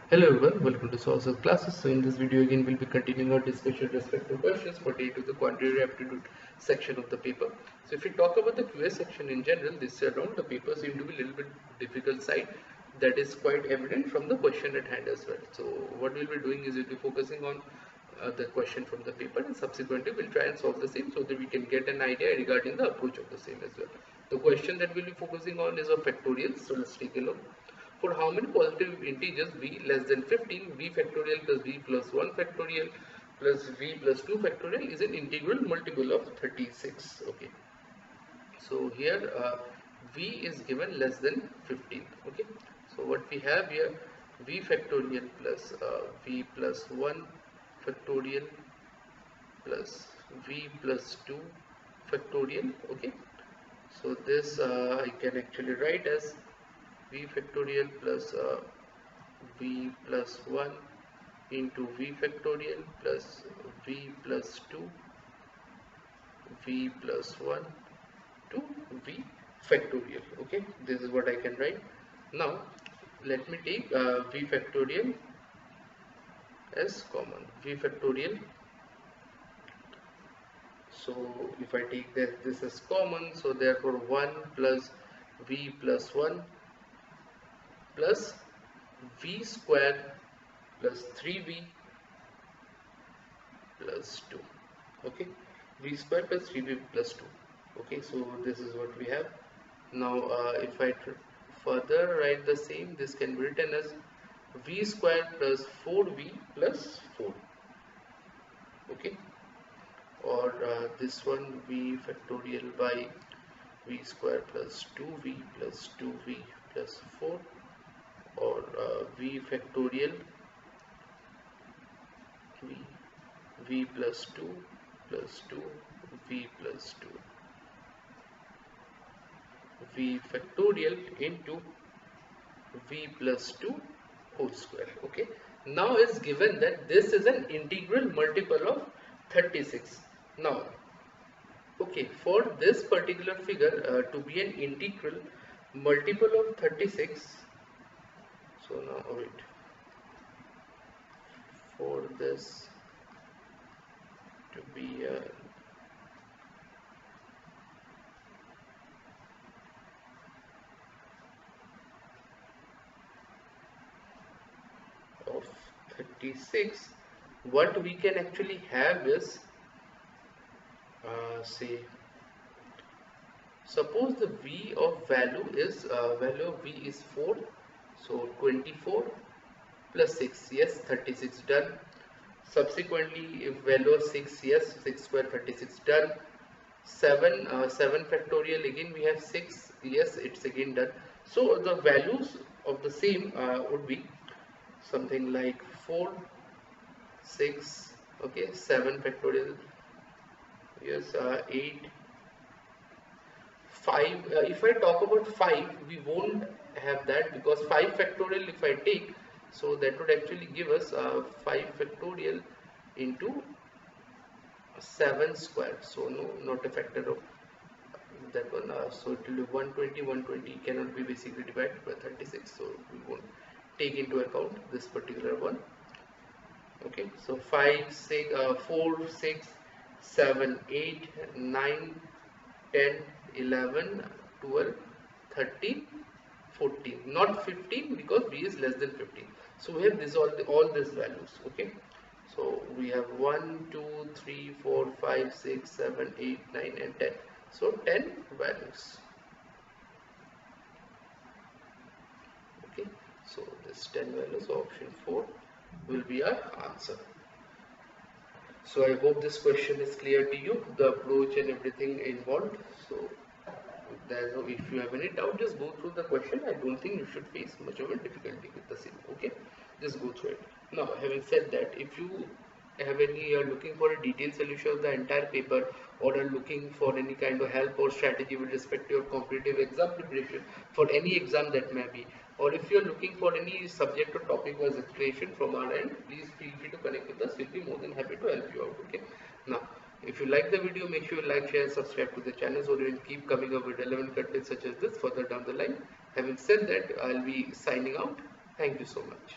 Hello everyone, welcome to Source of Classes. So in this video again we'll be continuing our discussion with respect to questions pertaining to the quantitative aptitude section of the paper. So if we talk about the QA section in general, this year around the paper seem to be a little bit difficult side. That is quite evident from the question at hand as well. So what we'll be doing is we'll be focusing on the question from the paper, and subsequently we'll try and solve the same so that we can get an idea regarding the approach of the same as well. The question that we'll be focusing on is of factorials. So let's take a look. For how many positive integers v less than 15, v factorial plus v plus 1 factorial plus v plus 2 factorial is an integral multiple of 36. Okay, so here v is given less than 15. Okay, so what we have here, v factorial plus v plus 1 factorial plus v plus 2 factorial. Okay, so this I can actually write as v factorial plus v plus 1 into v factorial plus v plus 2 v plus 1 to v factorial. Okay, this is what I can write. Now let me take v factorial as common. V factorial, so if I take this as common, so therefore 1 plus v plus 1 plus v square plus 3v plus 2. Okay, v square plus 3v plus 2. Okay, so this is what we have. Now if I further write the same, this can be written as v square plus 4v plus 4. Okay, or this one, v factorial by v square plus 2v plus 2v plus 4, or v factorial v plus 2 plus 2 v plus 2 v factorial into v plus 2 whole square. Okay, now it's given that this is an integral multiple of 36. Now okay, for this particular figure to be an integral multiple of 36, so now wait, for this to be of 36, what we can actually have is say, suppose the v of value is value of v is 4, so 24 plus 6, yes, 36, done. Subsequently, if value of 6, yes, 6 square 36, done. 7 factorial, again we have 6, yes, it's again done. So the values of the same would be something like 4, 6, okay, 7 factorial, yes, 8, 5. If I talk about 5, we won't have that, because 5 factorial if I take, so that would actually give us 5 factorial into 7 square, so no, not a factor of that one. So it will be 120, 120 cannot be basically divided by 36, so we won't take into account this particular one. Okay, so 5, 6, 4, 6, 7, 8, 9, 10, 11, 12, 13, 14, not 15, because v is less than 15. So we have this all these values. Okay, so we have 1, 2, 3, 4, 5, 6, 7, 8, 9 and 10. So 10 values. Okay, so this 10 values, option 4 will be our answer. So I hope this question is clear to you, the approach and everything involved. So if you have any doubt, just go through the question. I don't think you should face much of a difficulty with the same. Okay, just go through it. Now having said that, if you have any, you are looking for a detailed solution of the entire paper, or are looking for any kind of help or strategy with respect to your competitive exam preparation for any exam that may be, or if you are looking for any subject or topic wise explanation from our end, please feel free to connect with us. We'll be more than happy to help you out. Okay, now if you like the video, make sure you like, share, subscribe to the channel so we will keep coming up with relevant content such as this further down the line. Having said that, I'll be signing out. Thank you so much.